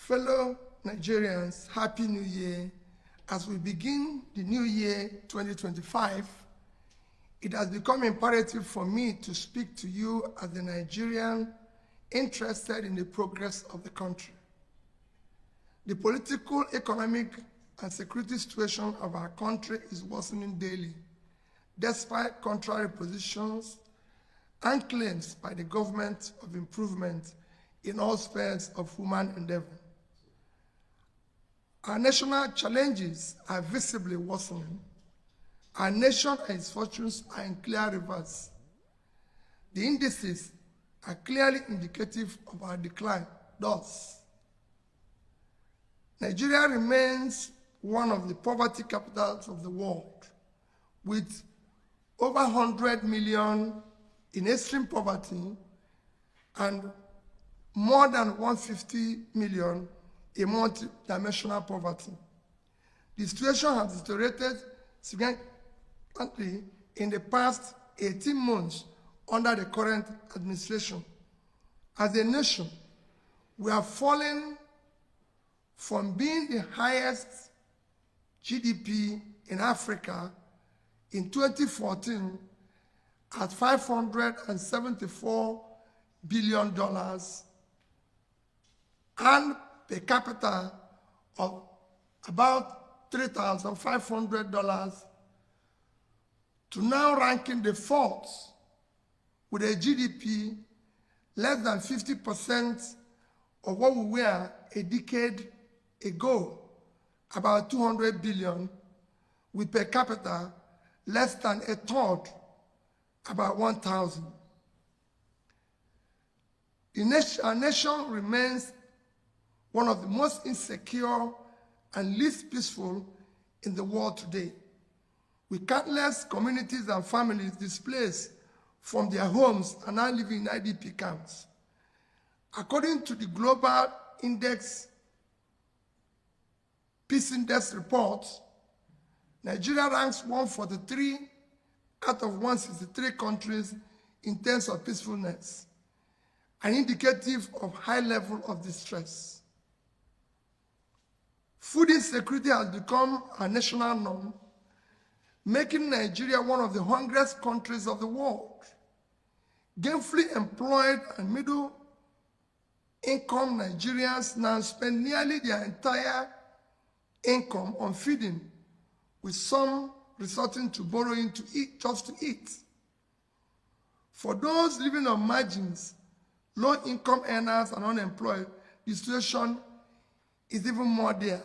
Fellow Nigerians, Happy New Year. As we begin the new year 2025, it has become imperative for me to speak to you as a Nigerian interested in the progress of the country. The political, economic, and security situation of our country is worsening daily, despite contrary positions and claims by the government of improvement in all spheres of human endeavor. Our national challenges are visibly worsening. Our nation and its fortunes are in clear reverse. The indices are clearly indicative of our decline. Thus, Nigeria remains one of the poverty capitals of the world, with over 100 million in extreme poverty and more than 150 million in multi-dimensional poverty. The situation has deteriorated significantly in the past 18 months under the current administration. As a nation, we are falling from being the highest GDP in Africa in 2014 at $574 billion and per capita of about $3,500 to now ranking the fourth with a GDP less than 50% of what we were a decade ago, about 200 billion, with per capita less than a third, about 1,000. Our nation remains one of the most insecure and least peaceful in the world today, with countless communities and families displaced from their homes and now living in IDP camps. According to the Global Peace Index report, Nigeria ranks 143 out of 163 countries in terms of peacefulness, an indicative of high level of distress. Food insecurity has become a national norm, making Nigeria one of the hungriest countries of the world. Gainfully employed and middle-income Nigerians now spend nearly their entire income on feeding, with some resorting to borrowing to eat, just to eat. For those living on margins, low-income earners and unemployed, the situation is even more dire.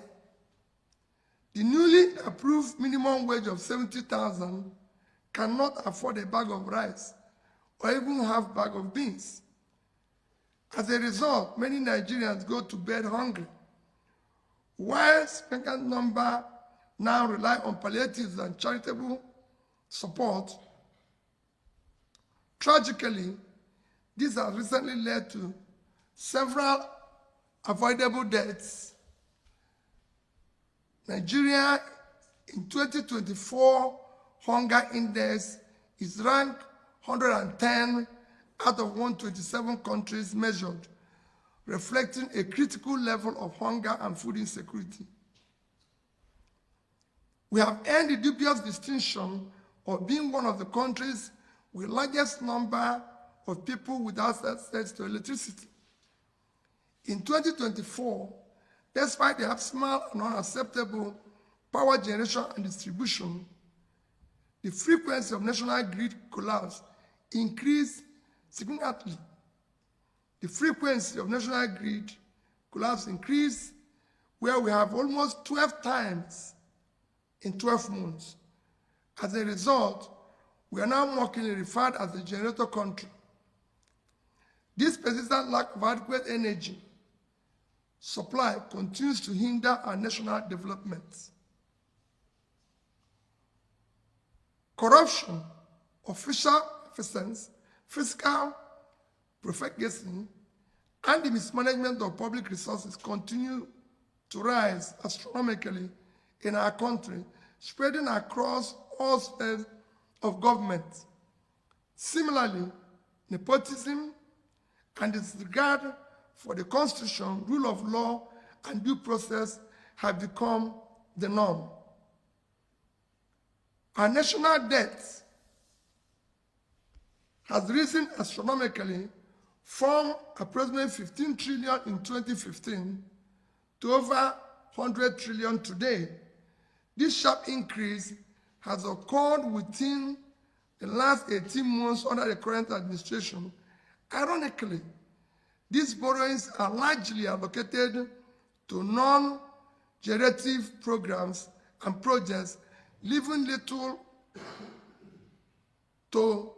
The newly approved minimum wage of 70,000 cannot afford a bag of rice or even half a bag of beans. As a result, many Nigerians go to bed hungry, while a significant number now rely on palliatives and charitable support. Tragically, this has recently led to several avoidable deaths. Nigeria in 2024 Hunger Index is ranked 110 out of 127 countries measured, reflecting a critical level of hunger and food insecurity. We have earned the dubious distinction of being one of the countries with the largest number of people without access to electricity. In 2024, despite the abysmal and unacceptable power generation and distribution, the frequency of national grid collapse increased significantly. The frequency of national grid collapse increased, where we have almost 12 times in 12 months. As a result, we are now mockingly referred as the generator country. This persistent lack of adequate energy supply continues to hinder our national development. Corruption, official efficiency, fiscal profligacy, and the mismanagement of public resources continue to rise astronomically in our country, spreading across all spheres of government. Similarly, nepotism and disregard for the Constitution, rule of law, and due process have become the norm. Our national debt has risen astronomically from approximately 15 trillion in 2015 to over 100 trillion today. This sharp increase has occurred within the last 18 months under the current administration. Ironically, these borrowings are largely allocated to non-generative programs and projects, leaving little to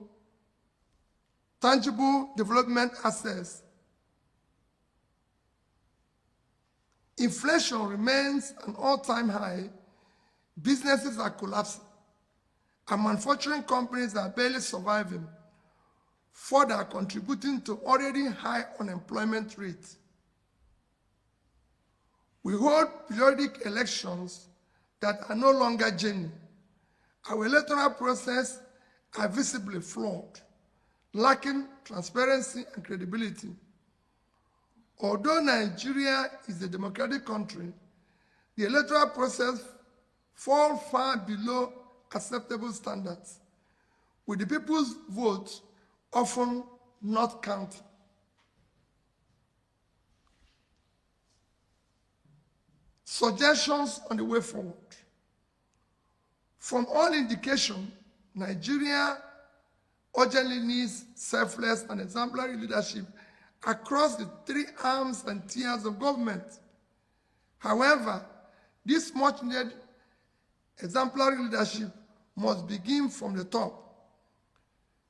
tangible development assets. Inflation remains an all-time high. Businesses are collapsing, and manufacturing companies are barely surviving, further contributing to already high unemployment rates. We hold periodic elections that are no longer genuine. Our electoral process are visibly flawed, lacking transparency and credibility. Although Nigeria is a democratic country, the electoral process falls far below acceptable standards, with the people's vote often not counted. Suggestions on the way forward. From all indication, Nigeria urgently needs selfless and exemplary leadership across the three arms and tiers of government. However, this much-needed exemplary leadership must begin from the top.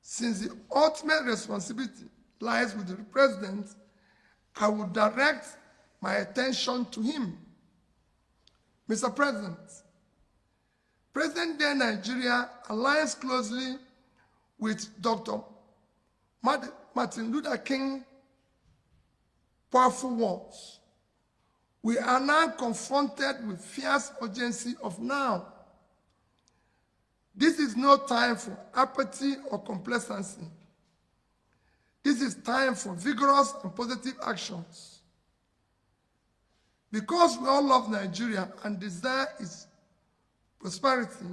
Since the ultimate responsibility lies with the president, I will direct my attention to him. Mr. President, present-day Nigeria aligns closely with Dr. Martin Luther King powerful words. We are now confronted with fierce urgency of now. This is no time for apathy or complacency. This is time for vigorous and positive actions. Because we all love Nigeria and desire its prosperity,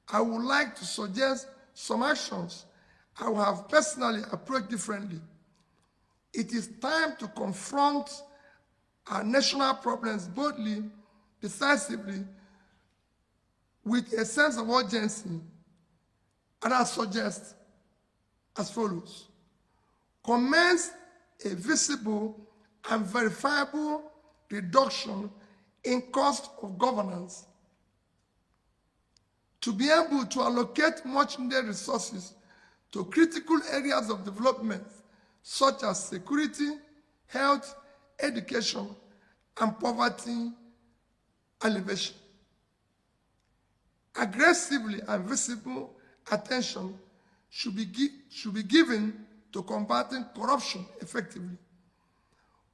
I would like to suggest some actions I will have personally approached differently. It is time to confront our national problems boldly, decisively, with a sense of urgency, and I suggest as follows. Commence a visible and verifiable reduction in cost of governance to be able to allocate much-needed resources to critical areas of development such as security, health, education, and poverty alleviation. Aggressively and visible attention should be given to combating corruption effectively.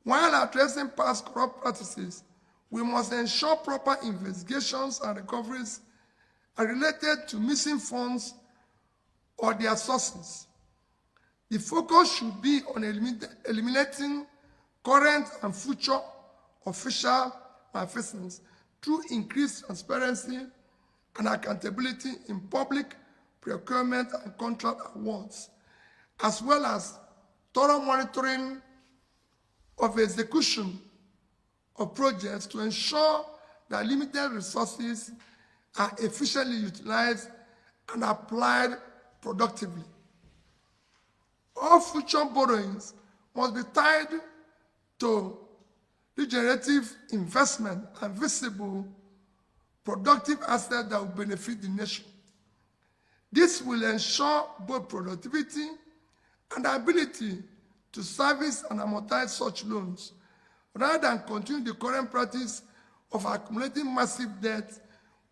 While addressing past corrupt practices, we must ensure proper investigations and recoveries are related to missing funds or their sources. The focus should be on eliminating current and future official malfeasance through increased transparency and accountability in public procurement and contract awards, as well as thorough monitoring of execution of projects to ensure that limited resources are efficiently utilized and applied productively. All future borrowings must be tied to regenerative investment and visible productive assets that will benefit the nation. This will ensure both productivity and the ability to service and amortize such loans, rather than continue the current practice of accumulating massive debt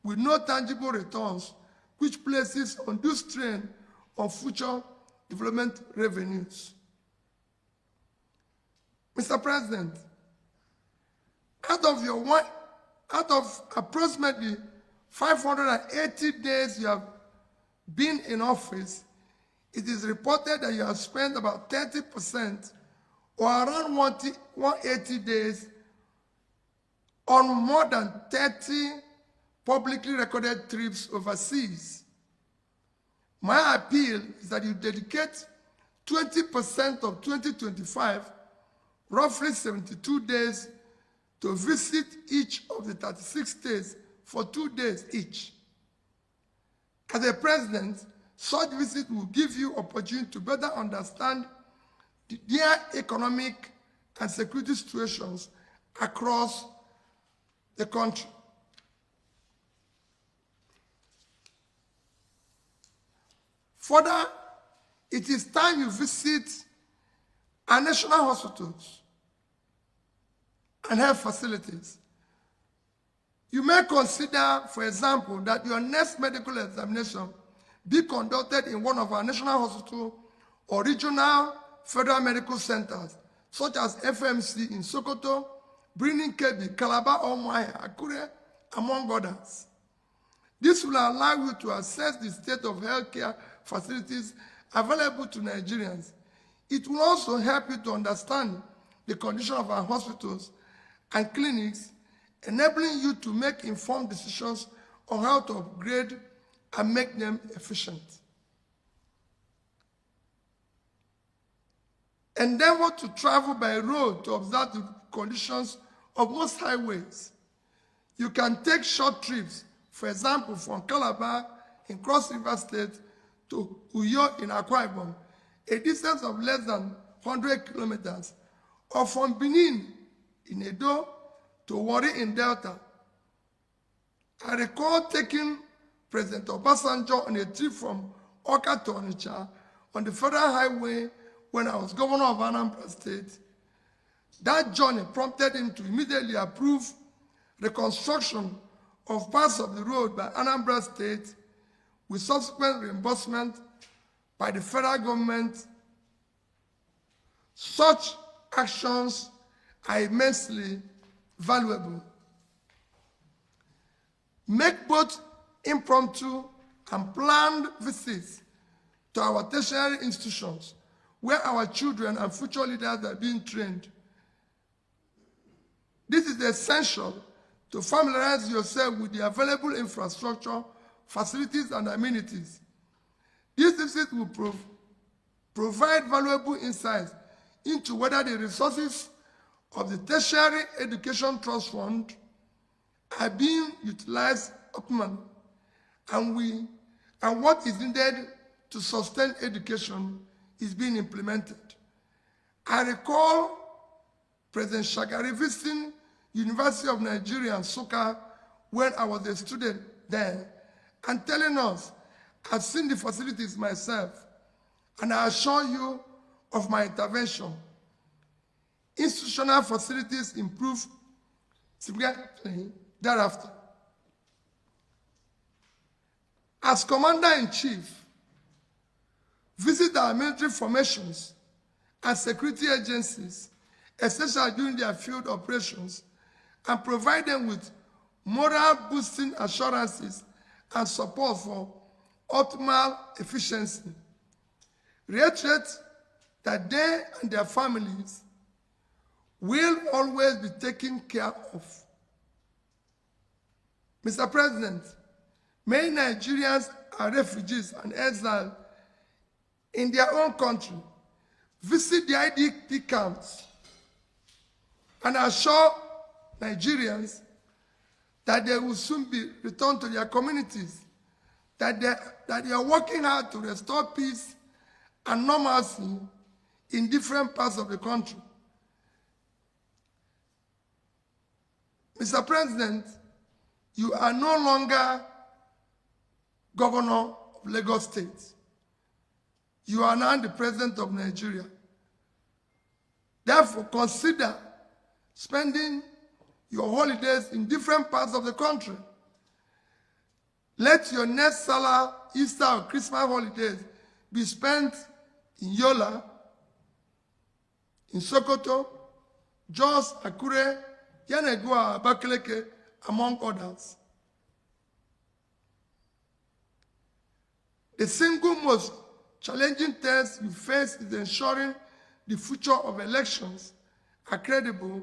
with no tangible returns, which places undue strain on future development revenues. Mr. President, out of approximately 580 days you have been in office, it is reported that you have spent about 30% or around 180 days on more than 30 publicly recorded trips overseas. My appeal is that you dedicate 20% of 2025, roughly 72 days, to visit each of the 36 states for 2 days each. As a president, such visit will give you opportunity to better understand their economic and security situations across the country. Further, it is time you visit our national hospitals and health facilities. You may consider, for example, that your next medical examination be conducted in one of our national hospitals or regional federal medical centers, such as FMC in Sokoto, Birnin Kebbi, Calabar, Umuahia, Akure, among others. This will allow you to assess the state of healthcare facilities available to Nigerians. It will also help you to understand the condition of our hospitals and clinics, enabling you to make informed decisions on how to upgrade and make them efficient. Endeavor to travel by road to observe the conditions of most highways. You can take short trips, for example, from Calabar in Cross River State to Uyo in Akwa Ibom, a distance of less than 100 kilometers, or from Benin in Edo to Warri in Delta. I recall taking President Obasanjo on a trip from Awka to Onitsha on the federal highway when I was governor of Anambra State. That journey prompted him to immediately approve reconstruction of parts of the road by Anambra State with subsequent reimbursement by the federal government. Such actions are immensely valuable. Make both impromptu and planned visits to our tertiary institutions where our children and future leaders are being trained. This is essential to familiarize yourself with the available infrastructure, facilities, and amenities. These visits will provide valuable insights into whether the resources of the Tertiary Education Trust Fund are being utilized optimally, and what is needed to sustain education is being implemented. I recall President Shagari visiting University of Nigeria and Nsukka when I was a student there and telling us, I've seen the facilities myself, and I assure you of my intervention. Institutional facilities improved significantly thereafter. As Commander-in-Chief, visit our military formations and security agencies, especially during their field operations, and provide them with morale-boosting assurances and support for optimal efficiency. Reiterate that they and their families will always be taken care of. Mr. President, many Nigerians are refugees and exiles in their own country. Visit the IDP camps and assure Nigerians that they will soon be returned to their communities, that they are working hard to restore peace and normalcy in different parts of the country. Mr. President, you are no longer governor of Lagos State. You are now the president of Nigeria. Therefore, consider spending your holidays in different parts of the country. Let your next Salah, Easter, or Christmas holidays be spent in Yola, in Sokoto, Jos, Akure, Yanegua, Abakaleke, among others. The single most challenging test you face is ensuring the future of elections are credible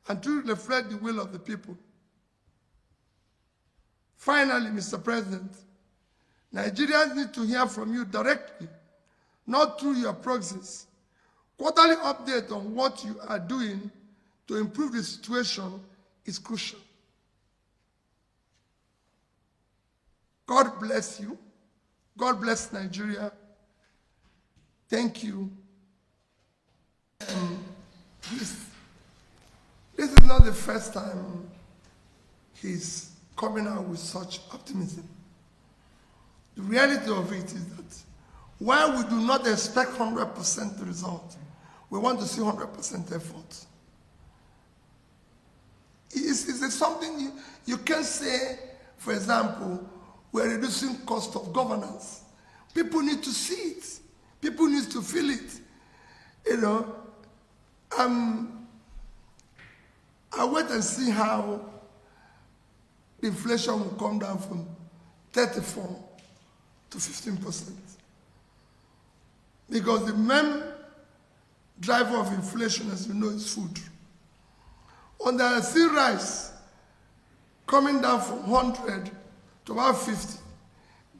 and to reflect the will of the people. Finally, Mr. President, Nigerians need to hear from you directly, not through your proxies. Quarterly update on what you are doing to improve the situation is crucial. God bless you. God bless Nigeria. Thank you. This is not the first time he's coming out with such optimism. The reality of it is that while we do not expect 100% result, we want to see 100% effort. It's something you can say, for example, we're reducing cost of governance. People need to see it. People need to feel it. You know, I wait and see how the inflation will come down from 34 to 15%. Because the main driver of inflation, as you know, is food. On the sea rice, coming down from 100 to about 50.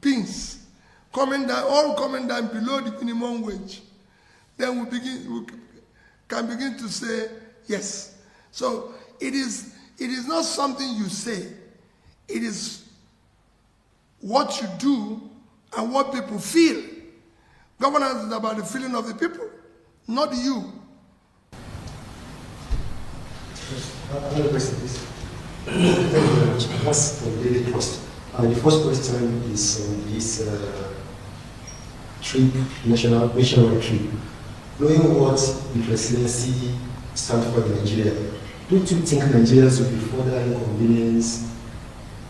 Beans, coming down, all coming down below the minimum wage. Then we can begin to say, yes. So it is not something you say. It is what you do and what people feel. Governance is about the feeling of the people, not you. Another question, please. Thank you very much. That's for Daily Trust. The first question is on this trip, nationwide trip. Knowing what the presidency stands for in Nigeria, don't you think Nigerians will be further inconvenienced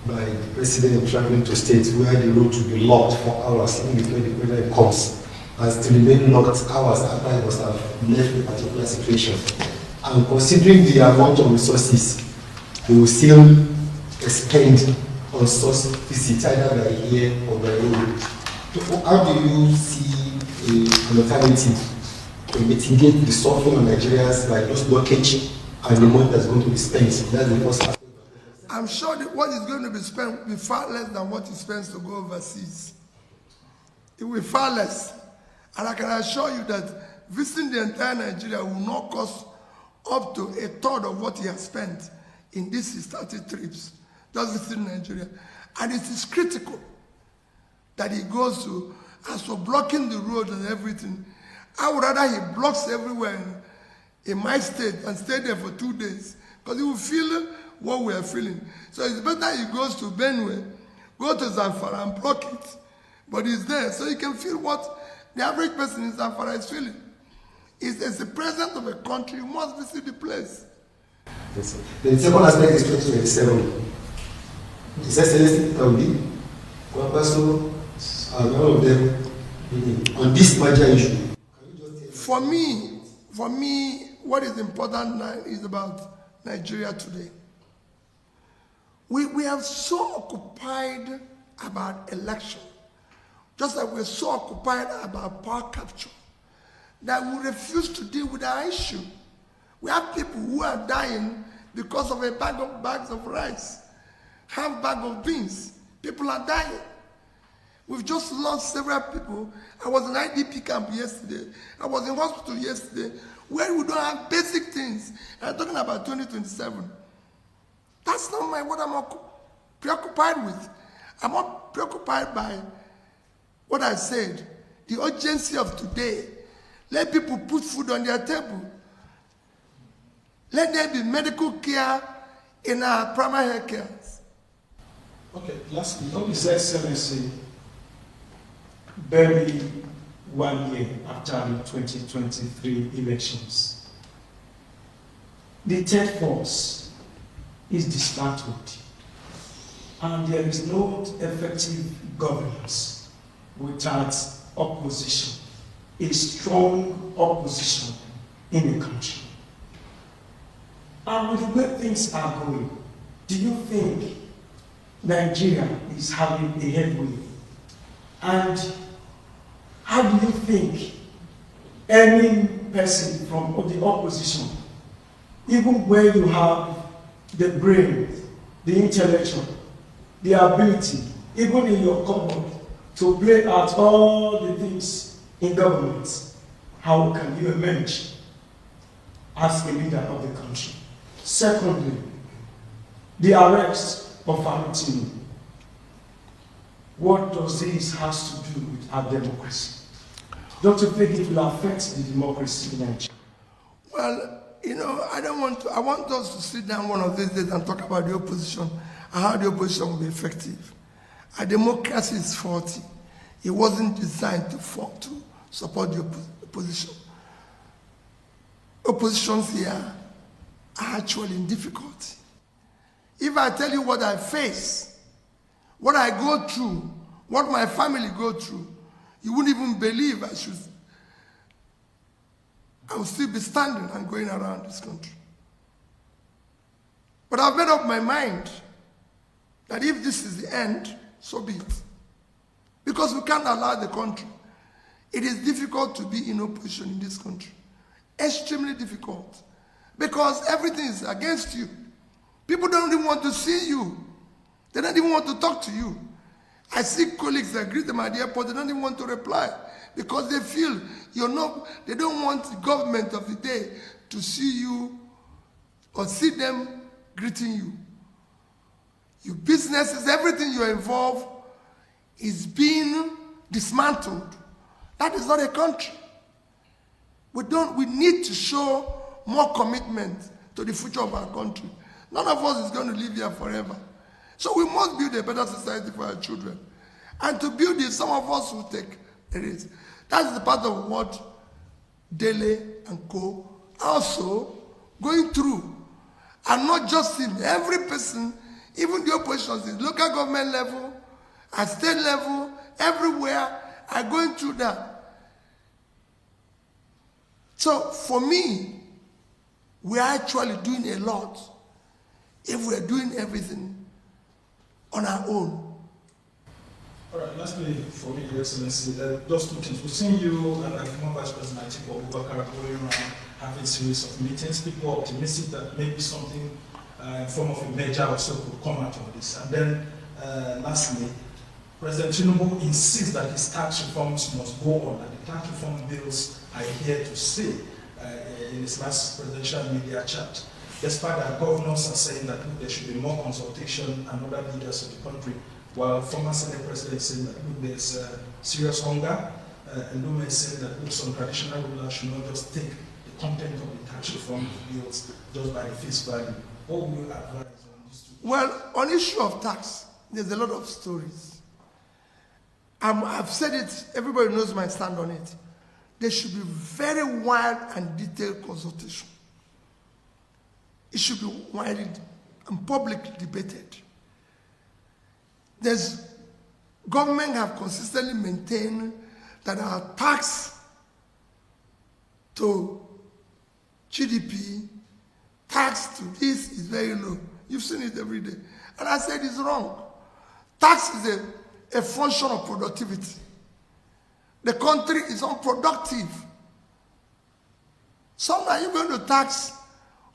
by the president traveling to states where the road will be locked for hours even before the president comes, and to remain locked hours after he must have left a particular situation? And considering the amount of resources we will still expend on such visits, either by air or by road, how do you see an alternative to mitigate the suffering of Nigerians by just blockage and the money that's going to be spent? That's the first aspect. I'm sure that what is going to be spent will be far less than what he spends to go overseas. It will be far less. And I can assure you that visiting the entire Nigeria will not cost up to a third of what he has spent in these 30 trips, just visiting Nigeria. And it is critical that he goes to, as for blocking the road and everything, I would rather he blocks everywhere in my state and stay there for 2 days, because he will feel what we are feeling. So it's better he goes to Benue, go to Zamfara and block it, but he's there, so he can feel what the average person in Zamfara is feeling. As the president of a country, you must visit the place. Yes, the second aspect is 2027. His Excellency Taudi, Kwapaso, and all of them on this major issue. For me, what is important now is about Nigeria today. We are so occupied about election, just like we're so occupied about power capture, that we refuse to deal with our issue. We have people who are dying because of a bags of rice, half bag of beans. People are dying. We've just lost several people. I was in IDP camp yesterday. I was in hospital yesterday, where we don't have basic things. I'm talking about 2027. That's not what I'm preoccupied with. I'm not preoccupied by what I said, the urgency of today. Let people put food on their table. Let there be medical care in our primary health care. Okay, lastly, on His Excellency, barely 1 year after the 2023 elections, the third force is dismantled, and there is no effective governance without opposition, a strong opposition in the country. And with the way things are going, do you think Nigeria is having a headway? And how do you think any person from the opposition even where you have the brain, the intellectual, the ability, even in your cupboard, to play out all the things in government, how can you emerge as a leader of the country? Secondly, the arrest of Farouk. What does this have to do with our democracy? Don't you think it will affect the democracy in Nigeria? Well, you know, I want us to sit down one of these days and talk about the opposition and how the opposition will be effective. Our democracy is faulty. It wasn't designed to support the opposition. Oppositions here are actually in difficulty. If I tell you what I face, what I go through, what my family go through, you wouldn't even believe I will still be standing and going around this country. But I've made up my mind that if this is the end, so be it. Because we can't allow the country. It is difficult to be in opposition in this country. Extremely difficult. Because everything is against you. People don't even want to see you. They don't even want to talk to you. I see colleagues that greet them at the airport, they don't even want to reply because they feel they don't want the government of the day to see you or see them greeting you. Your businesses, everything you're involved is being dismantled. That is not a country. We need to show more commitment to the future of our country. None of us is going to live here forever. So we must build a better society for our children. And to build it, some of us will take a risk. That's the part of what Dele and Co. also going through. And not just him, every person, even the oppositions in local government level, at state level, everywhere, are going through that. So for me, we are actually doing a lot if we're doing everything on our own. All right, lastly, for me, Your Excellency, those two things. We've seen you and the former Vice President Atiku Abubakar going around having a series of meetings. People are optimistic that maybe something in form of a merger or so could come out of this. And then, lastly, President Tinubu insists that his tax reforms must go on, and the tax reform bills are here to stay in his last presidential media chat. Despite that, governors are saying that look, there should be more consultation and other leaders of the country, while former Senate President is saying that look, there's serious hunger, and Ndume is saying that look, some traditional rulers should not just take the content of the tax reform bills just by the face value. What will you advise on these two? Well, on issue of tax, there's a lot of stories. I've said it, everybody knows my stand on it. There should be very wide and detailed consultation. It should be widely and publicly debated. Government have consistently maintained that our tax to GDP, tax to this is very low. You've seen it every day. And I said it's wrong. Tax is a function of productivity. The country is unproductive. So are you going to tax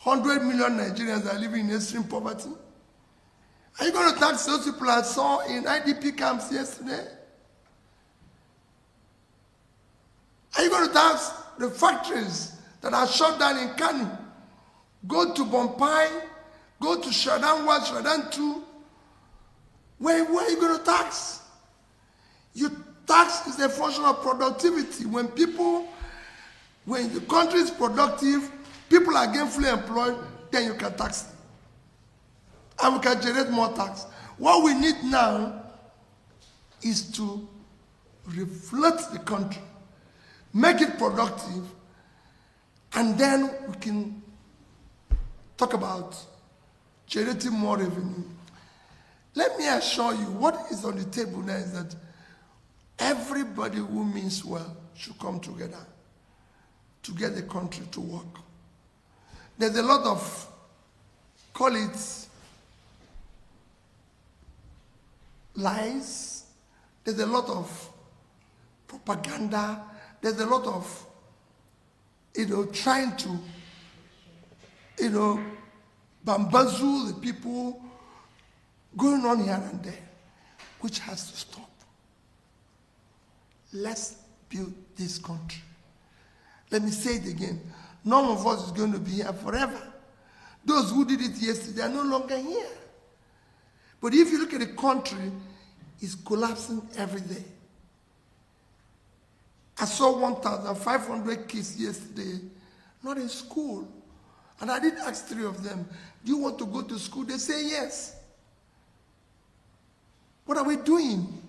100 million Nigerians that are living in extreme poverty? Are you going to tax those people I saw in IDP camps yesterday? Are you going to tax the factories that are shut down in Kanu? Go to Bompai, go to Shradan 1, Shradan 2. Where are you going to tax? Tax is a function of productivity. When the country is productive, people are gainfully employed, then you can tax them. And we can generate more tax. What we need now is to reflect the country, make it productive, and then we can talk about generating more revenue. Let me assure you, what is on the table now is that everybody who means well should come together to get the country to work. There's a lot of, call it, lies. There's a lot of propaganda. There's a lot of, trying to bamboozle the people, going on here and there, which has to stop. Let's build this country. Let me say it again. None of us is going to be here forever. Those who did it yesterday are no longer here. But if you look at the country, it's collapsing every day. I saw 1,500 kids yesterday, not in school. And I did ask 3 of them, do you want to go to school? They say yes. What are we doing?